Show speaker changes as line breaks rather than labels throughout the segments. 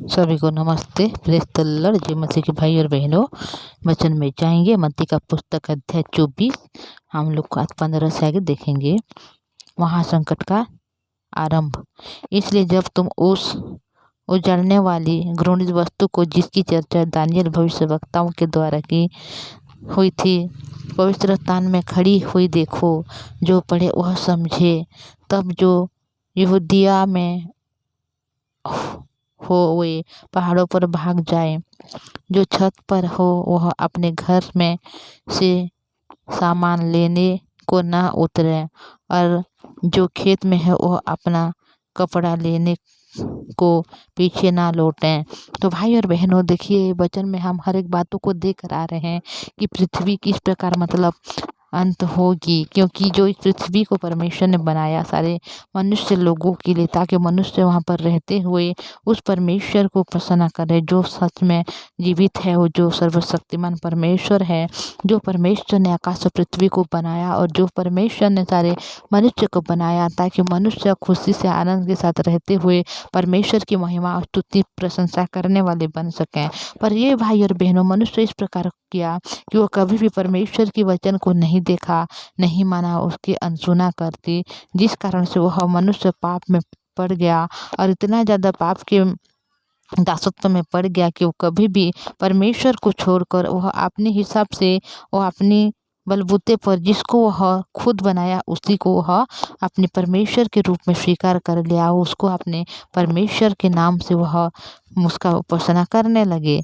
सभी को नमस्ते। Press the Lord. जय मसीह के भाई और बहनों, वचन में जाएंगे। मत्ती का पुस्तक अध्याय 24 हम लोग को आज 15 से आगे देखेंगे। महासंकट का आरंभ। इसलिए जब तुम उस उजड़ने वाली घृणित वस्तु को, जिसकी चर्चा दानियल भविष्यवक्ताओं के द्वारा की हुई थी, पवित्र स्थान में खड़ी हुई देखो, जो पढ़े वह समझे। तब जो यहूदिया में हो वे पहाड़ों पर भाग जाए, जो छत पर हो वह अपने घर में से सामान लेने को न उतरे, और जो खेत में है वह अपना कपड़ा लेने को पीछे ना लौटें। तो भाई और बहनों, देखिए वचन में हम हर एक बातों को देख कर आ रहे हैं कि पृथ्वी किस प्रकार अंत होगी, क्योंकि जो इस पृथ्वी को परमेश्वर ने बनाया सारे मनुष्य लोगों के लिए, ताकि मनुष्य वहाँ पर रहते हुए उस परमेश्वर को प्रसन्न करे, जो सच में जीवित है, वो जो सर्वशक्तिमान परमेश्वर है, जो परमेश्वर ने आकाश और पृथ्वी को बनाया, और जो परमेश्वर ने सारे मनुष्य को बनाया ताकि मनुष्य खुशी से आनंद के साथ रहते हुए परमेश्वर की महिमा स्तुति प्रशंसा करने वाले बन सकें। पर ये भाई और बहनों, मनुष्य इस प्रकार किया कि वो कभी भी परमेश्वर की वचन को नहीं देखा, नहीं माना, उसकी अनसुना करती, जिस कारण से वह मनुष्य पाप में पड़ गया, और इतना ज़्यादा पाप के दासत्व में पड़ गया कि वो कभी भी परमेश्वर को छोड़कर वह अपने हिसाब से, वह अपनी बलबूते पर जिसको वह खुद बनाया उसी को वह अपने परमेश्वर के रूप में स्वीकार कर लिया। उसको अपने परमेश्वर के नाम से वह उसका उपासना करने लगे।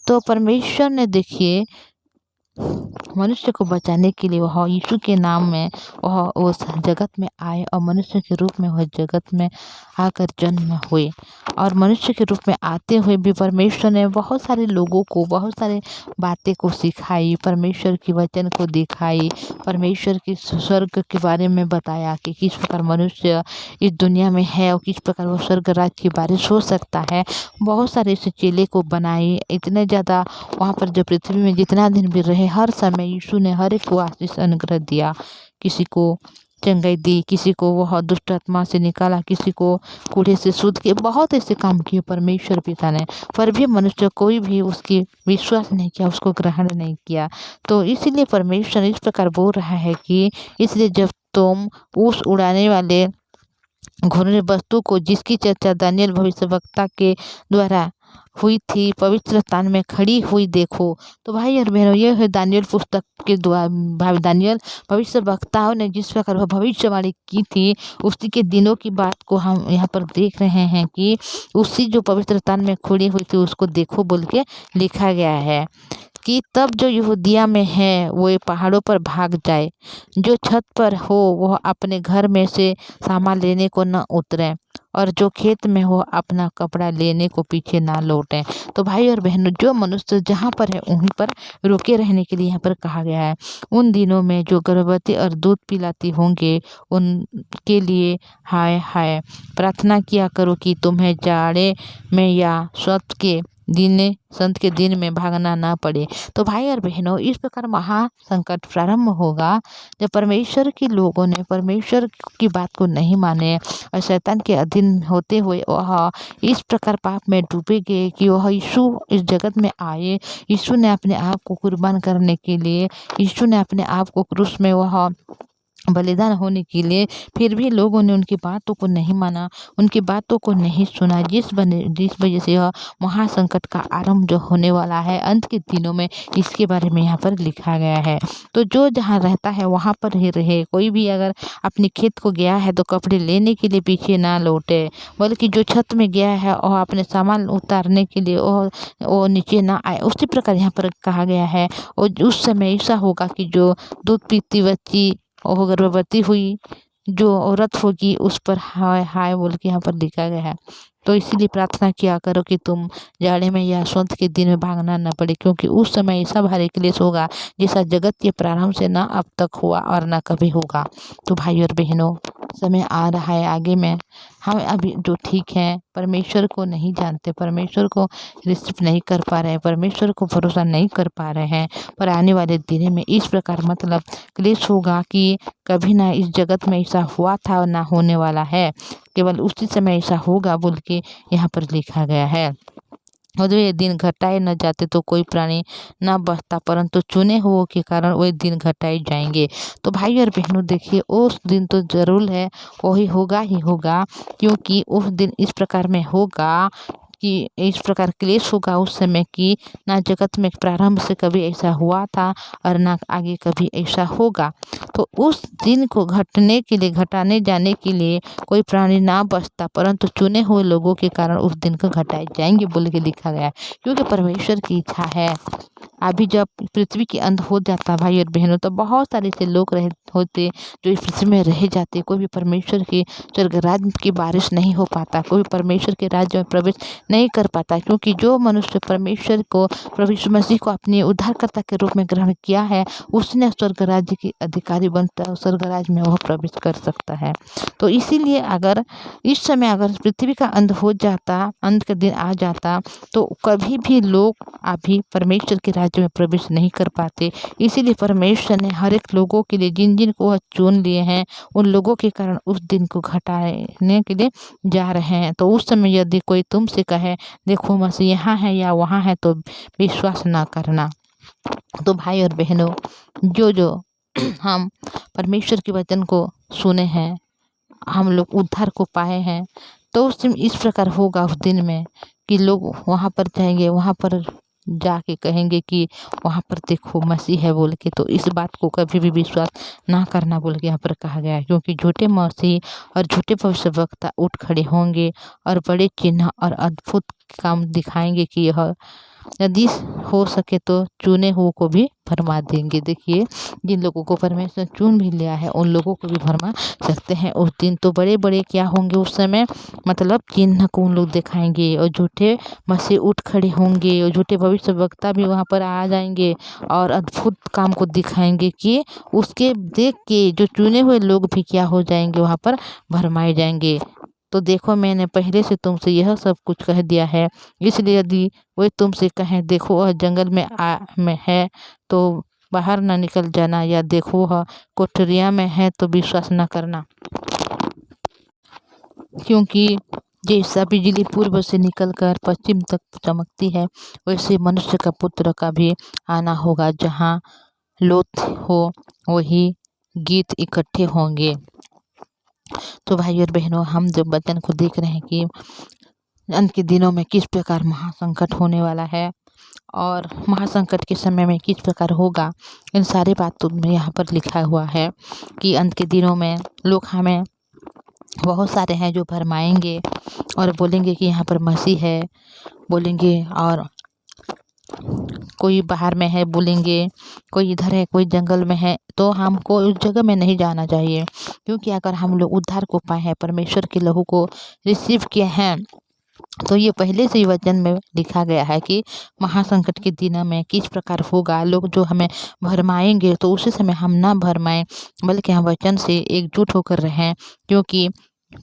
तो परमेश्वर ने, देखिए, मनुष्य को बचाने के लिए वह यीशु के नाम में वह उस जगत में आए, और मनुष्य के रूप में वह जगत में आकर जन्म हुए। और मनुष्य के रूप में आते हुए भी परमेश्वर ने बहुत सारे लोगों को बहुत सारे बातें को सिखाई, परमेश्वर की वचन को दिखाई, परमेश्वर की स्वर्ग के बारे में बताया कि किस प्रकार मनुष्य इस दुनिया में है और किस प्रकार वह स्वर्ग राज्य की बारिश हो सकता है। बहुत सारे ऐसे चेले को बनाई, इतने ज़्यादा वहाँ पर जो पृथ्वी में जितना दिन भी रहे, हर समय यीशु ने हर एक को आशीष अनुग्रह दिया। किसी को चंगाई दी, किसी को वह दुष्ट आत्मा से निकाला, किसी को कूड़े से शुद्ध किए, बहुत ऐसे काम किए परमेश्वर पिता ने। पर भी मनुष्य कोई भी उसकी विश्वास नहीं किया, उसको ग्रहण नहीं किया। तो इसीलिए परमेश्वर इस प्रकार बोल रहा है कि इसलिए जब तुम उस उड़ाने वाले घूर्णी वस्तु को, जिसकी चर्चा दानियल भविष्यवक्ता के द्वारा हुई थी, पवित्र स्थान में खड़ी हुई देखो। तो भाई और बहनों, ये है दानियल पुस्तक के द्वारा दानियल भविष्यवक्ताओं ने जिस प्रकार वह भविष्यवाणी की थी, उसी के दिनों की बात को हम यहाँ पर देख रहे हैं कि उसी जो पवित्र स्थान में खड़ी हुई थी उसको देखो बोल के लिखा गया है कि तब जो यहूदिया में है वो पहाड़ों पर भाग जाए, जो छत पर हो वह अपने घर में से सामान लेने को न उतरे, और जो खेत में हो अपना कपड़ा लेने को पीछे ना लौटें। तो भाई और बहनों, जो मनुष्य जहाँ पर है वहीं पर रुके रहने के लिए यहाँ पर कहा गया है। उन दिनों में जो गर्भवती और दूध पिलाती होंगे उनके लिए हाय हाय। प्रार्थना किया करो कि तुम्हें जाड़े में या संत के दिन में भागना ना पड़े। तो भाई और बहनों, इस प्रकार महासंकट प्रारंभ होगा जब परमेश्वर के लोगों ने परमेश्वर की बात को नहीं माने और शैतान के अधीन होते हुए वह इस प्रकार पाप में डूबेंगे कि वह यीशु इस जगत में आए। यीशु ने अपने आप को कुर्बान करने के लिए, यीशु ने अपने आप को क्रूस में वह बलिदान होने के लिए, फिर भी लोगों ने उनकी बातों को नहीं माना, उनकी बातों को नहीं सुना, जिस वजह से यह महासंकट का आरंभ जो होने वाला है अंत के दिनों में, इसके बारे में यहाँ पर लिखा गया है। तो जो जहाँ रहता है वहाँ पर ही रहे। कोई भी अगर अपने खेत को गया है तो कपड़े लेने के लिए पीछे ना लौटे, बल्कि जो छत में गया है और अपने सामान उतारने के लिए वो नीचे ना आए। उसी प्रकार यहाँ पर कहा गया है। और उस समय ऐसा होगा कि जो दूध पीती बच्ची और गर्भवती हुई जो औरत होगी उस पर हाय हाय बोल के यहाँ पर लिखा गया है। तो इसीलिए प्रार्थना किया करो कि तुम जाड़े में या संत के दिन में भागना न पड़े, क्योंकि उस समय ऐसा भारी क्लेश होगा जैसा जगत के प्रारंभ से ना अब तक हुआ और ना कभी होगा। तो भाई और बहनों, समय आ रहा है आगे में, हम अभी जो ठीक हैं परमेश्वर को नहीं जानते, परमेश्वर को रिसीव नहीं कर पा रहे हैं, परमेश्वर को भरोसा नहीं कर पा रहे हैं। पर आने वाले दिन में इस प्रकार मतलब क्लेश होगा कि कभी ना इस जगत में ऐसा हुआ था और ना होने वाला है, केवल उसी समय ऐसा होगा बोल के यहाँ पर लिखा गया है। और वे दिन घटाए न जाते तो कोई प्राणी न बचता, परंतु चुने हुओं के कारण वे दिन घटाए जाएंगे। तो भाई और बहनों देखिए, उस दिन तो जरूर है, वही होगा ही होगा, क्योंकि उस दिन इस प्रकार में होगा कि इस प्रकार क्लेश होगा उस समय कि ना जगत में प्रारंभ से कभी ऐसा हुआ था और ना आगे कभी ऐसा होगा। तो उस दिन को घटने के लिए, घटाने जाने के लिए कोई प्राणी ना बचता, परंतु चुने हुए लोगों के कारण उस दिन को घटाए जाएंगे बोल के लिखा गया है। क्योंकि परमेश्वर की इच्छा है। अभी जब पृथ्वी के अंत हो जाता भाई और बहनों, तो बहुत सारे ऐसे लोग रहे होते जो इस पृथ्वी में रह जाते। कोई भी परमेश्वर के स्वर्ग राज्य की बारिश नहीं हो पाता, कोई भी परमेश्वर के राज्य में प्रवेश नहीं कर पाता, क्योंकि जो मनुष्य परमेश्वर को, प्रभु यीशु मसीह को अपने उद्धारकर्ता के रूप में ग्रहण किया है, उसने स्वर्ग राज्य के अधिकारी बनता है, स्वर्ग राज्य में वह प्रवेश कर सकता है। तो इसीलिए अगर इस समय अगर पृथ्वी का अंत हो जाता, अंत का दिन आ जाता, तो कभी भी लोग अभी परमेश्वर के राज्य में प्रवेश नहीं कर पाते। इसीलिए परमेश्वर ने हर एक लोगों के लिए, जिन जिन को वह चुन लिए हैं, उन लोगों के कारण उस दिन को घटाने के लिए जा रहे हैं। तो उस समय यदि कोई तुमसे कहे देखो मसीह यहाँ है या वहाँ है, तो विश्वास ना करना। तो भाई और बहनों, जो जो हम परमेश्वर के वचन को सुने हैं, हम लोग उद्धार को पाए हैं, तो उस दिन इस प्रकार होगा उस दिन में कि लोग वहाँ पर जाएंगे, वहाँ पर जाके कहेंगे कि वहाँ पर देखो मसीह है बोल के। तो इस बात को कभी भी विश्वास ना करना बोल के यहाँ पर कहा गया है, क्योंकि झूठे मसीह और झूठे भविष्यवक्ता उठ खड़े होंगे और बड़े चिन्ह और अद्भुत काम दिखाएंगे कि यह यदि हो सके तो चुने हुओं को भी भरमा देंगे। देखिए, जिन लोगों को परमेश्वर चुन भी लिया है उन लोगों को भी भरमा सकते हैं उस दिन। तो बड़े बड़े क्या होंगे उस समय, मतलब चिन्ह को उन लोग दिखाएंगे, और झूठे मसीह उठ खड़े होंगे, और झूठे भविष्यवक्ता भी वहाँ पर आ जाएंगे और अद्भुत काम को दिखाएंगे कि उसके देख के जो चुने हुए लोग भी क्या हो जाएंगे, वहाँ पर भरमाए जाएंगे। तो देखो, मैंने पहले से तुमसे यह सब कुछ कह दिया है, इसलिए यदि वे तुमसे कहें देखो वह जंगल में है तो बाहर ना निकल जाना, या देखो वह कोठरिया में है तो विश्वास न करना। क्योंकि जैसा बिजली पूर्व से निकलकर पश्चिम तक चमकती है, वैसे मनुष्य का पुत्र का भी आना होगा। जहाँ लोथ हो वही गीत इकट्ठे होंगे। तो भाई और बहनों, हम जो वचन को देख रहे हैं कि अंत के दिनों में किस प्रकार महासंकट होने वाला है और महासंकट के समय में किस प्रकार होगा, इन सारी बातों में यहाँ पर लिखा हुआ है कि अंत के दिनों में लोग हमें बहुत सारे हैं जो भरमाएंगे और बोलेंगे कि यहाँ पर मसीह है बोलेंगे, और कोई बाहर में है बोलेंगे, कोई इधर है, कोई जंगल में है। तो हमको उस जगह में नहीं जाना चाहिए, क्योंकि अगर हम लोग उद्धार को पाए हैं, परमेश्वर के लहू को रिसीव किए हैं, तो ये पहले से ही वचन में लिखा गया है कि महासंकट के दिनों में किस प्रकार होगा। लोग जो हमें भरमाएंगे तो उसी समय हम ना भरमाएं, बल्कि हम वचन से एकजुट होकर रहें, क्योंकि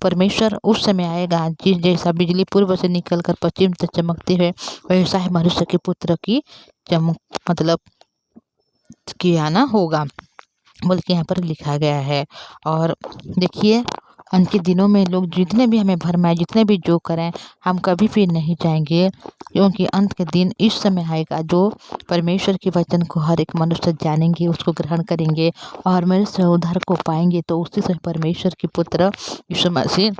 परमेश्वर उस समय आएगा जिस जैसा बिजली पूर्व से निकलकर पश्चिम तक चमकते हुए, वैसा ही मनुष्य के पुत्र की चमक मतलब कि आना होगा बोल के यहाँ पर लिखा गया है। और देखिए, अंत के दिनों में लोग जितने भी हमें भरमाए, जितने भी जो करें, हम कभी भी नहीं जाएंगे, क्योंकि अंत के दिन इस समय आएगा जो परमेश्वर के वचन को हर एक मनुष्य जानेंगे, उसको ग्रहण करेंगे और मनुष्य उद्धार को पाएंगे। तो उसी समय परमेश्वर के पुत्र यीशु मसीह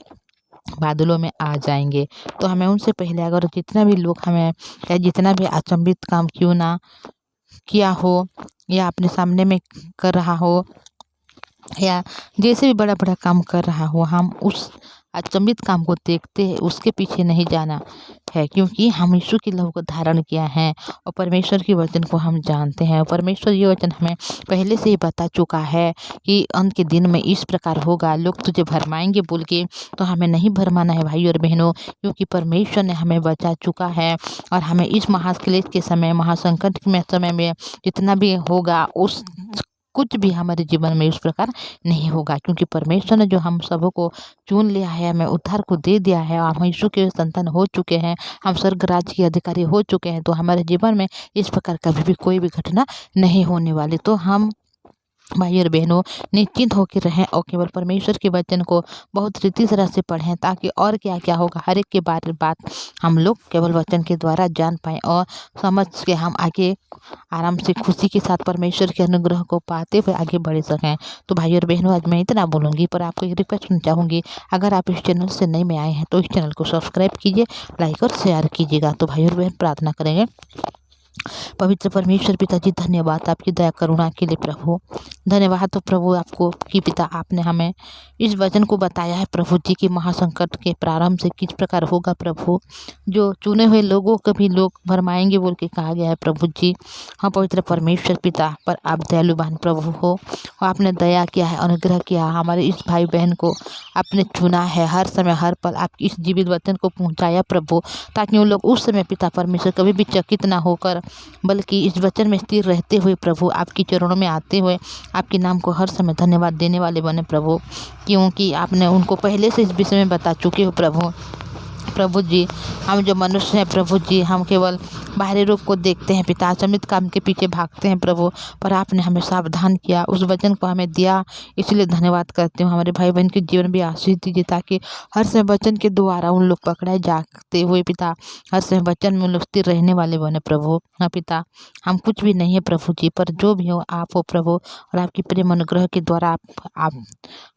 बादलों में आ जाएंगे। तो हमें उनसे पहले, अगर जितना भी लोग हमें या जितना भी अचंभित काम क्यों ना किया हो, या अपने सामने में कर रहा हो, या जैसे भी बड़ा बड़ा काम कर रहा हो, हम उस अचंभित काम को देखते हैं, उसके पीछे नहीं जाना है, क्योंकि हम यीशु के लहू को धारण किया है और परमेश्वर के वचन को हम जानते हैं। परमेश्वर ये वचन हमें पहले से ही बता चुका है कि अंत के दिन में इस प्रकार होगा, लोग तुझे भरमाएंगे बोल के। तो हमें नहीं भरमाना है भाई और बहनों, क्योंकि परमेश्वर ने हमें बचा चुका है और हमें इस महाक्लेश के समय, महासंकट में समय में जितना भी होगा, उस कुछ भी हमारे जीवन में इस प्रकार नहीं होगा, क्योंकि परमेश्वर ने जो हम सबको चुन लिया है, हमें उद्धार को दे दिया है, हम यीशु के संतान हो चुके हैं, हम स्वर्ग राज्य के अधिकारी हो चुके हैं, तो हमारे जीवन में इस प्रकार कभी भी कोई भी घटना नहीं होने वाली। तो हम भाई और बहनों निश्चिंत होकर रहें और केवल परमेश्वर के वचन को बहुत रीति तरह से पढ़ें, ताकि और क्या क्या होगा हर एक के बारे बात हम लोग केवल वचन के द्वारा जान पाएँ और समझ के हम आगे आराम से खुशी के साथ परमेश्वर के अनुग्रह को पाते हुए आगे बढ़ सकें। तो भाई और बहनों आज मैं इतना बोलूँगी, पर आपको एक रिक्वेस्ट करना चाहूँगी, अगर आप इस चैनल से नए में आए हैं तो इस चैनल को सब्सक्राइब कीजिए, लाइक और शेयर कीजिएगा। तो भाई और बहन प्रार्थना करेंगे। पवित्र परमेश्वर पिताजी, धन्यवाद आपकी दया करुणा के लिए प्रभु। धन्यवाद तो प्रभु आपको कि पिता आपने हमें इस वचन को बताया है प्रभु जी कि महासंकट के प्रारंभ से किस प्रकार होगा प्रभु, जो चुने हुए लोगों को भी लोग भरमाएंगे बोल के कहा गया है प्रभु जी। हाँ पवित्र परमेश्वर पिता, पर आप दयालुवान प्रभु हो और आपने दया किया है, अनुग्रह किया, हमारे इस भाई बहन को आपने चुना है, हर समय हर पल आप इस जीवित वचन को पहुँचाया प्रभु, ताकि उन लोग उस समय पिता परमेश्वर कभी भी चकित ना होकर, बल्कि इस वचन में स्थिर रहते हुए प्रभु आपके चरणों में आते हुए आपके नाम को हर समय धन्यवाद देने वाले बने प्रभु, क्योंकि आपने उनको पहले से इस विषय में बता चुके हो प्रभु। प्रभु जी, हम जो मनुष्य हैं प्रभु जी, हम केवल बाहरी रूप को देखते हैं पिता, अचंभित काम के पीछे भागते हैं प्रभु, पर आपने हमें सावधान किया, उस वचन को हमें दिया, इसलिए धन्यवाद करते हूँ। हमारे भाई बहन के जीवन भी आशीष दीजिए, ताकि हर समय वचन के द्वारा उन लोग पकड़ाए जाते हुए पिता हर समय वचन में उन लोग स्थिर रहने वाले बने प्रभु। हाँ पिता, हम कुछ भी नहीं है प्रभु जी, पर जो भी हो आप हो प्रभु, और आपके प्रेम अनुग्रह के द्वारा आप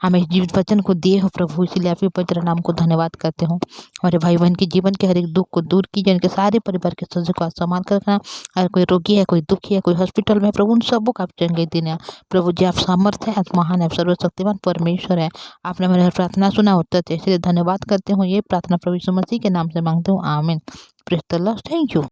हमें जीवित वचन को दिए हो प्रभु, इसलिए आपके पवित्र नाम को धन्यवाद करते हूँ। हमारे भाई बहन के जीवन के हर एक दुख को दूर कीजिए, उनके सारे परिवार के सदस्य को संभाल कर रखना। अगर कोई रोगी है, कोई दुखी है, कोई हॉस्पिटल में है प्रभु, उन सबको आप चंगाई देना प्रभु जी। आप सामर्थ है, आप महान है, सर्वशक्तिमान परमेश्वर है, आपने मेरी प्रार्थना सुना, उत्तर दे, इसलिए धन्यवाद करते हूँ। ये प्रार्थना प्रभु यीशु मसीह के नाम से मांगते हूँ, आमीन। Praise the Lord. Thank you.